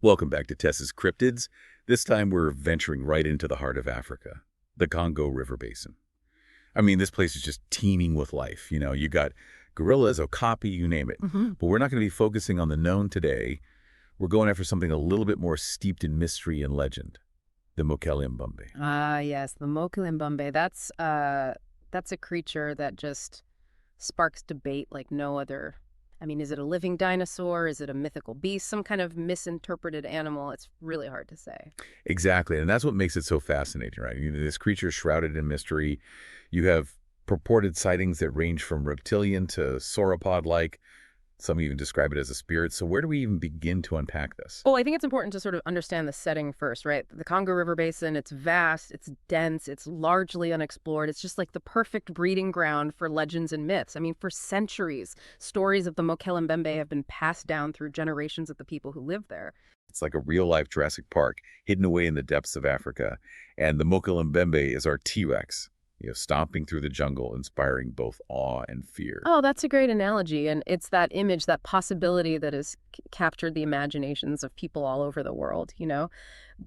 Welcome back to TESS'S Cryptids. This time we're venturing right into the heart of Africa, the Congo River Basin. I mean, this place is just teeming with life. You got gorillas, okapi, you name it. Hmm. But we're not going to be focusing on the known today. We're going after something a little bit more steeped in mystery and legend, the Mokele-Mbembe. Ah, yes, the Mokele-Mbembe. That's a creature that just sparks debate like no other. I mean, is it a living dinosaur? Is it a mythical beast? Some kind of misinterpreted animal? It's really hard to say. Exactly, and that's what makes it so fascinating, right? This creature is shrouded in mystery. You have purported sightings that range from reptilian to sauropod-like. Some even describe it as a spirit. So where do we even begin to unpack this? Well, I think it's important to sort of understand the setting first, right? The Congo River Basin, it's vast, it's dense, it's largely unexplored. It's just like the perfect breeding ground for legends and myths. I mean, for centuries, stories of the Mokele-Mbembe have been passed down through generations of the people who live there. It's like a real-life Jurassic Park hidden away in the depths of Africa. And the Mokele-Mbembe is our T-Rex, stomping through the jungle, inspiring both awe and fear. Oh, that's a great analogy. And it's that image, that possibility that has captured the imaginations of people all over the world.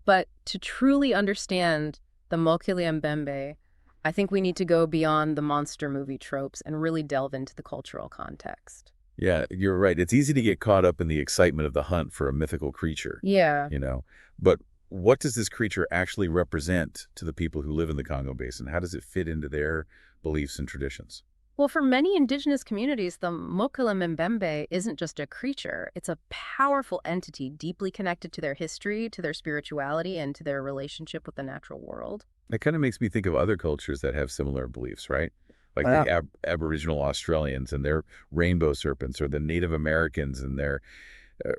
But to truly understand the Mokele-Mbembe, I think we need to go beyond the monster movie tropes and really delve into the cultural context. Yeah, you're right. It's easy to get caught up in the excitement of the hunt for a mythical creature, Yeah. you know. But what does this creature actually represent to the people who live in the Congo Basin? How does it fit into their beliefs and traditions? Well, for many indigenous communities, the Mokele-Mbembe isn't just a creature. It's a powerful entity deeply connected to their history, to their spirituality, and to their relationship with the natural world. That kind of makes me think of other cultures that have similar beliefs, right? Like the Wow. Aboriginal Australians and their rainbow serpents, or the Native Americans and their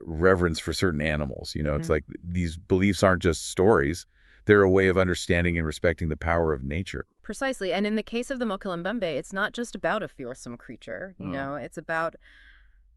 reverence for certain animals. It's Mhm. like these beliefs aren't just stories. They're a way of understanding and respecting the power of nature. Precisely. And in the case of the Mokele-Mbembe, it's not just about a fearsome creature, Oh. it's about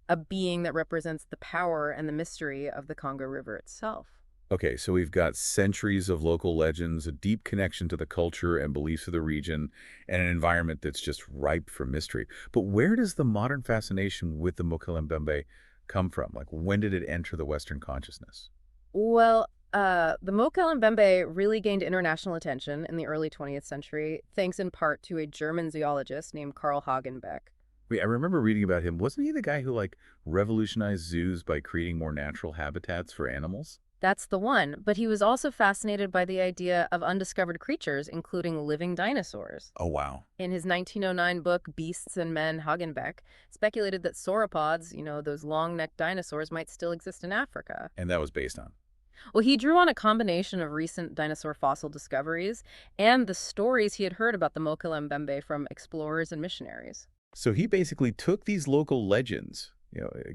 a being that represents the power and the mystery of the Congo River itself. Okay, so we've got centuries of local legends, a deep connection to the culture and beliefs of the region, and an environment that's just ripe for mystery. But where does the modern fascination with the Mokele-Mbembe come from? Like, when did it enter the Western consciousness? Well, the Mokele-Mbembe really gained international attention in the early 20th century, thanks in part to a German zoologist named Carl Hagenbeck. Wait, I remember reading about him. Wasn't he the guy who, like, revolutionized zoos by creating more natural habitats for animals? That's the one, but he was also fascinated by the idea of undiscovered creatures, including living dinosaurs. Oh, wow. In his 1909 book, Beasts and Men, Hagenbeck speculated that sauropods, those long-necked dinosaurs, might still exist in Africa. And that was based on. Well, he drew on a combination of recent dinosaur fossil discoveries and the stories he had heard about the Mokele-Mbembe from explorers and missionaries. So he basically took these local legends,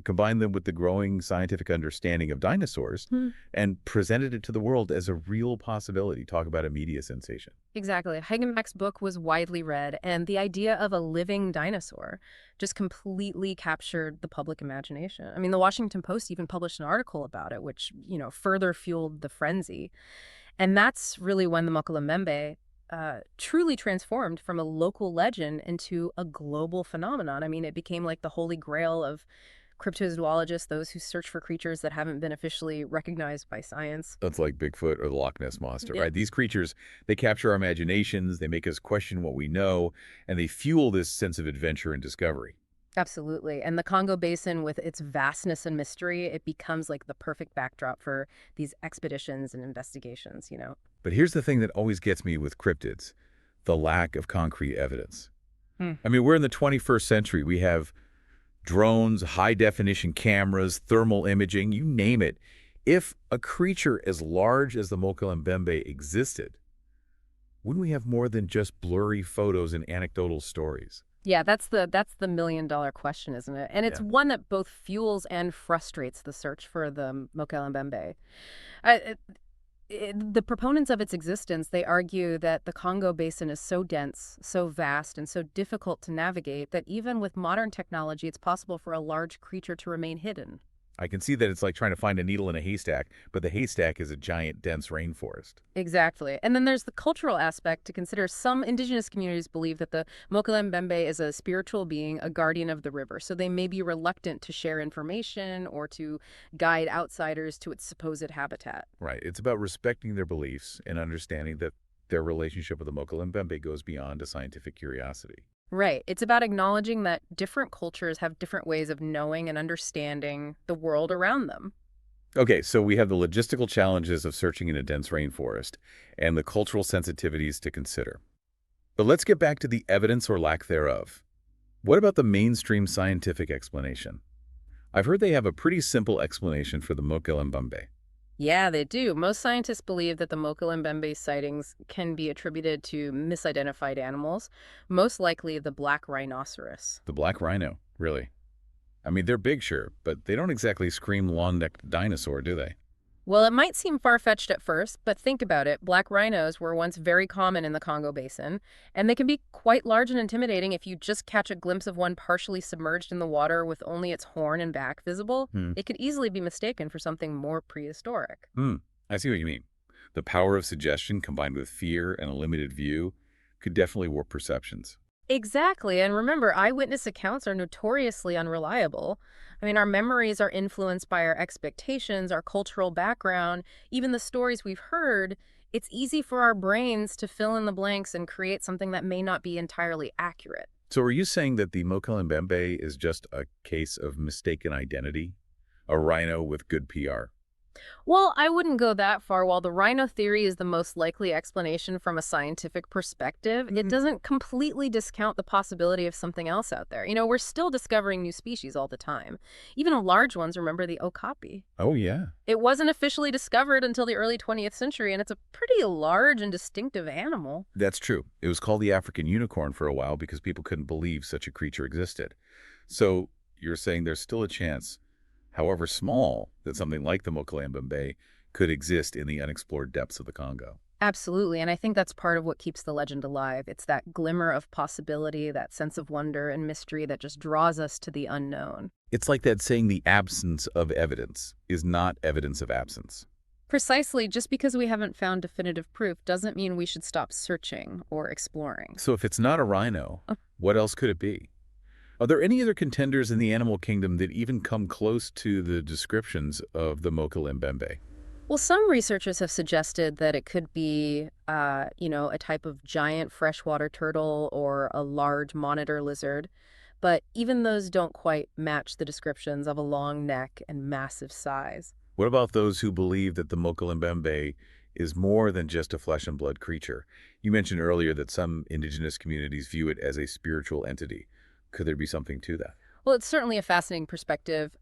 combined them with the growing scientific understanding of dinosaurs, Hmm. and presented it to the world as a real possibility. Talk about a media sensation. Exactly. Hagenbeck's book was widely read, and the idea of a living dinosaur just completely captured the public imagination. I mean, the Washington Post even published an article about it, which, further fueled the frenzy. And that's really when the Mokele-Mbembe truly transformed from a local legend into a global phenomenon. I mean, it became like the holy grail of cryptozoologists, those who search for creatures that haven't been officially recognized by science. That's like Bigfoot or the Loch Ness Monster, Yeah. right? These creatures, they capture our imaginations, they make us question what we know, and they fuel this sense of adventure and discovery. Absolutely. And the Congo Basin, with its vastness and mystery, it becomes like the perfect backdrop for these expeditions and investigations. But here's the thing that always gets me with cryptids, the lack of concrete evidence. Hmm. I mean, we're in the 21st century. We have drones, high-definition cameras, thermal imaging, you name it. If a creature as large as the Mokele-Mbembe existed, wouldn't we have more than just blurry photos and anecdotal stories? Yeah, that's the million-dollar question, isn't it? And it's Yeah. one that both fuels and frustrates the search for the Mokele-Mbembe. Uh, it, the proponents of its existence, they argue that the Congo Basin is so dense, so vast, and so difficult to navigate that even with modern technology, it's possible for a large creature to remain hidden. I can see that it's like trying to find a needle in a haystack, but the haystack is a giant, dense rainforest. Exactly. And then there's the cultural aspect to consider. Some indigenous communities believe that the Mokele-Mbembe is a spiritual being, a guardian of the river. So they may be reluctant to share information or to guide outsiders to its supposed habitat. Right. It's about respecting their beliefs and understanding that their relationship with the Mokele-Mbembe goes beyond a scientific curiosity. Right. It's about acknowledging that different cultures have different ways of knowing and understanding the world around them. Okay, so we have the logistical challenges of searching in a dense rainforest and the cultural sensitivities to consider. But let's get back to the evidence or lack thereof. What about the mainstream scientific explanation? I've heard they have a pretty simple explanation for the Mokele-Mbembe. Yeah, they do. Most scientists believe that the Mokele-Mbembe sightings can be attributed to misidentified animals, most likely the black rhinoceros. The black rhino, really? I mean, they're big, sure, but they don't exactly scream long-necked dinosaur, do they? Well, it might seem far-fetched at first, but think about it. Black rhinos were once very common in the Congo Basin, and they can be quite large and intimidating if you just catch a glimpse of one partially submerged in the water with only its horn and back visible. Hmm. It could easily be mistaken for something more prehistoric. I see what you mean. The power of suggestion combined with fear and a limited view could definitely warp perceptions. Exactly. And remember, eyewitness accounts are notoriously unreliable. I mean, our memories are influenced by our expectations, our cultural background, even the stories we've heard. It's easy for our brains to fill in the blanks and create something that may not be entirely accurate. So are you saying that the Mokele-Mbembe is just a case of mistaken identity? A rhino with good PR? Well, I wouldn't go that far. While the rhino theory is the most likely explanation from a scientific perspective, it doesn't completely discount the possibility of something else out there. We're still discovering new species all the time. Even large ones, remember the okapi. Oh, yeah. It wasn't officially discovered until the early 20th century, and it's a pretty large and distinctive animal. That's true. It was called the African unicorn for a while because people couldn't believe such a creature existed. So you're saying there's still a chance, however small, that something like the Mokele-Mbembe could exist in the unexplored depths of the Congo. Absolutely, and I think that's part of what keeps the legend alive. It's that glimmer of possibility, that sense of wonder and mystery that just draws us to the unknown. It's like that saying the absence of evidence is not evidence of absence. Precisely, just because we haven't found definitive proof doesn't mean we should stop searching or exploring. So if it's not a rhino, what else could it be? Are there any other contenders in the animal kingdom that even come close to the descriptions of the Mokele-Mbembe? Well, some researchers have suggested that it could be, a type of giant freshwater turtle or a large monitor lizard. But even those don't quite match the descriptions of a long neck and massive size. What about those who believe that the Mokele-Mbembe is more than just a flesh and blood creature? You mentioned earlier that some indigenous communities view it as a spiritual entity. Could there be something to that? Well, it's certainly a fascinating perspective.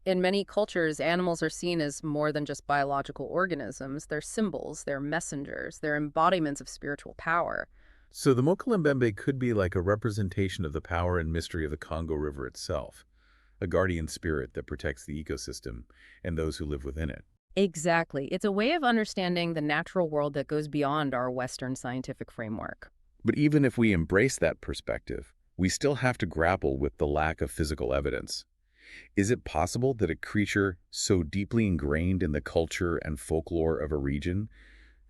In many cultures, animals are seen as more than just biological organisms. They're symbols, they're messengers, they're embodiments of spiritual power. So the Mokele-Mbembe could be like a representation of the power and mystery of the Congo River itself, a guardian spirit that protects the ecosystem and those who live within it. Exactly. It's a way of understanding the natural world that goes beyond our Western scientific framework. But even if we embrace that perspective, we still have to grapple with the lack of physical evidence. Is it possible that a creature so deeply ingrained in the culture and folklore of a region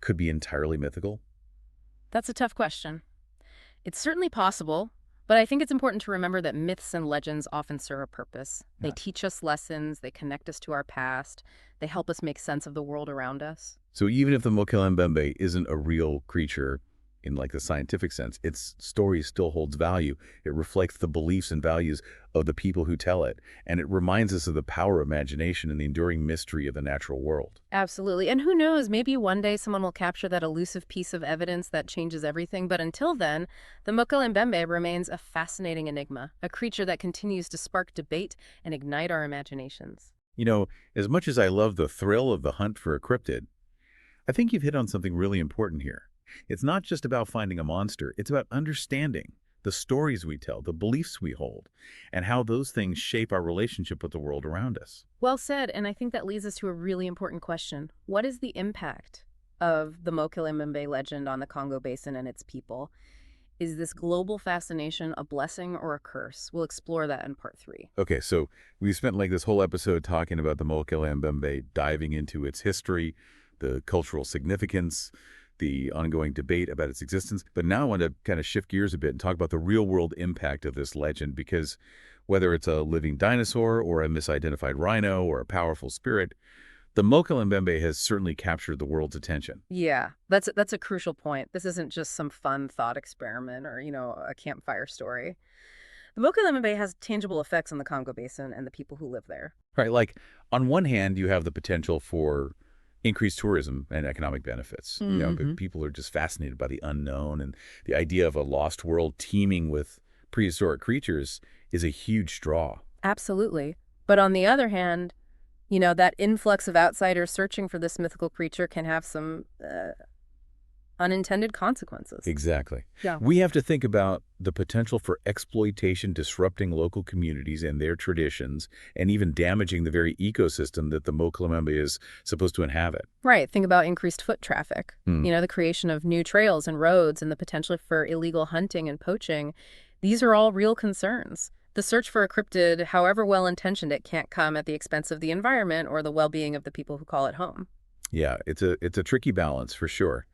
could be entirely mythical? That's a tough question. It's certainly possible, but I think it's important to remember that myths and legends often serve a purpose. They teach us lessons, they connect us to our past, they help us make sense of the world around us. So even if the Mokele-Mbembe isn't a real creature in like the scientific sense, its story still holds value. It reflects the beliefs and values of the people who tell it, and it reminds us of the power of imagination and the enduring mystery of the natural world. Absolutely. And who knows, maybe one day someone will capture that elusive piece of evidence that changes everything. But until then, the Mokele-Mbembe remains a fascinating enigma, a creature that continues to spark debate and ignite our imaginations. As much as I love the thrill of the hunt for a cryptid, I think you've hit on something really important here. It's not just about finding a monster, it's about understanding the stories we tell, the beliefs we hold, and how those things shape our relationship with the world around us. Well said, and I think that leads us to a really important question. What is the impact of the Mokele-Mbembe legend on the Congo Basin and its people? Is this global fascination a blessing or a curse? We'll explore that in part 3. Okay, so we spent like this whole episode talking about the Mokele-Mbembe, diving into its history, the cultural significance, the ongoing debate about its existence. But now I want to kind of shift gears a bit and talk about the real-world impact of this legend, because whether it's a living dinosaur or a misidentified rhino or a powerful spirit, the Mokele-Mbembe has certainly captured the world's attention. Yeah, that's a crucial point. This isn't just some fun thought experiment or, a campfire story. The Mokele-Mbembe has tangible effects on the Congo Basin and the people who live there. Right, like on one hand, you have the potential for increased tourism and economic benefits. But people are just fascinated by the unknown, and the idea of a lost world teeming with prehistoric creatures is a huge draw. Absolutely. But on the other hand, that influx of outsiders searching for this mythical creature can have some unintended consequences. Exactly. Yeah. We have to think about the potential for exploitation disrupting local communities and their traditions, and even damaging the very ecosystem that the Mokele-Mbembe is supposed to inhabit. Right. Think about increased foot traffic, the creation of new trails and roads, and the potential for illegal hunting and poaching. These are all real concerns. The search for a cryptid, however well-intentioned, it can't come at the expense of the environment or the well-being of the people who call it home. Yeah, it's a tricky balance for sure.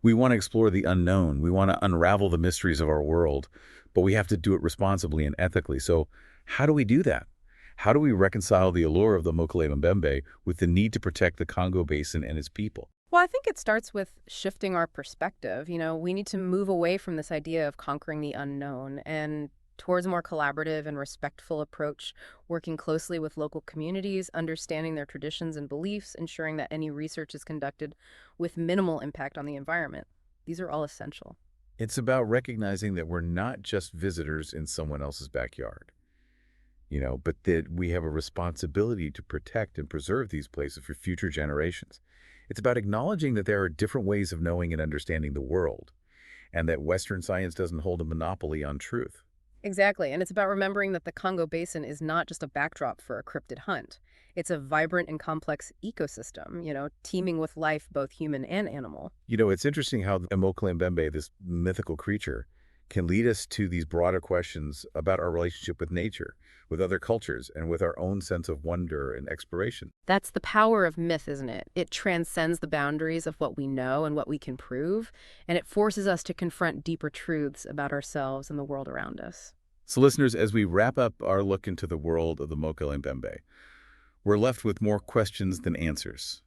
We want to explore the unknown. We want to unravel the mysteries of our world, but we have to do it responsibly and ethically. So how do we do that? How do we reconcile the allure of the Mokele-Mbembe with the need to protect the Congo Basin and its people? Well, I think it starts with shifting our perspective. We need to move away from this idea of conquering the unknown and towards a more collaborative and respectful approach, working closely with local communities, understanding their traditions and beliefs, ensuring that any research is conducted with minimal impact on the environment. These are all essential. It's about recognizing that we're not just visitors in someone else's backyard, but that we have a responsibility to protect and preserve these places for future generations. It's about acknowledging that there are different ways of knowing and understanding the world, and that Western science doesn't hold a monopoly on truth. Exactly. And it's about remembering that the Congo Basin is not just a backdrop for a cryptid hunt. It's a vibrant and complex ecosystem, teeming with life, both human and animal. It's interesting how the Mokele-Mbembe, this mythical creature, can lead us to these broader questions about our relationship with nature, with other cultures, and with our own sense of wonder and exploration. That's the power of myth, isn't it? It transcends the boundaries of what we know and what we can prove, and it forces us to confront deeper truths about ourselves and the world around us. So listeners, as we wrap up our look into the world of the Mokele-Mbembe, we're left with more questions than answers.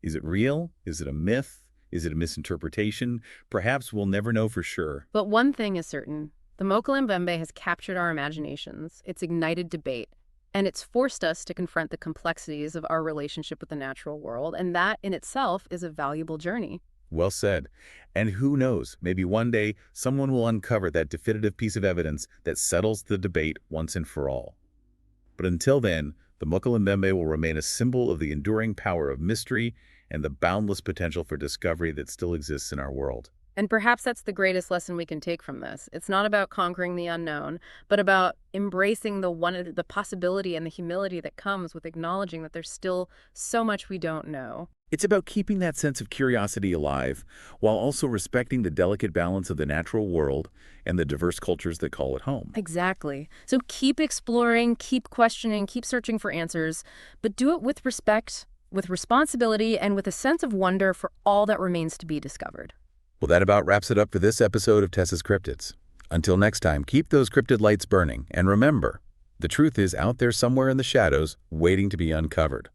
Is it real? Is it a myth? Is it a misinterpretation? Perhaps we'll never know for sure. But one thing is certain. The Mokele-Mbembe has captured our imaginations. It's ignited debate. And it's forced us to confront the complexities of our relationship with the natural world. And that in itself is a valuable journey. Well said. And who knows, maybe one day someone will uncover that definitive piece of evidence that settles the debate once and for all. But until then, the Mokele-Mbembe will remain a symbol of the enduring power of mystery and the boundless potential for discovery that still exists in our world. And perhaps that's the greatest lesson we can take from this. It's not about conquering the unknown, but about embracing the possibility and the humility that comes with acknowledging that there's still so much we don't know. It's about keeping that sense of curiosity alive, while also respecting the delicate balance of the natural world and the diverse cultures that call it home. Exactly. So keep exploring, keep questioning, keep searching for answers, but do it with respect, with responsibility, and with a sense of wonder for all that remains to be discovered. Well, that about wraps it up for this episode of TESS'S Cryptids. Until next time, keep those cryptid lights burning, and remember, the truth is out there somewhere in the shadows, waiting to be uncovered.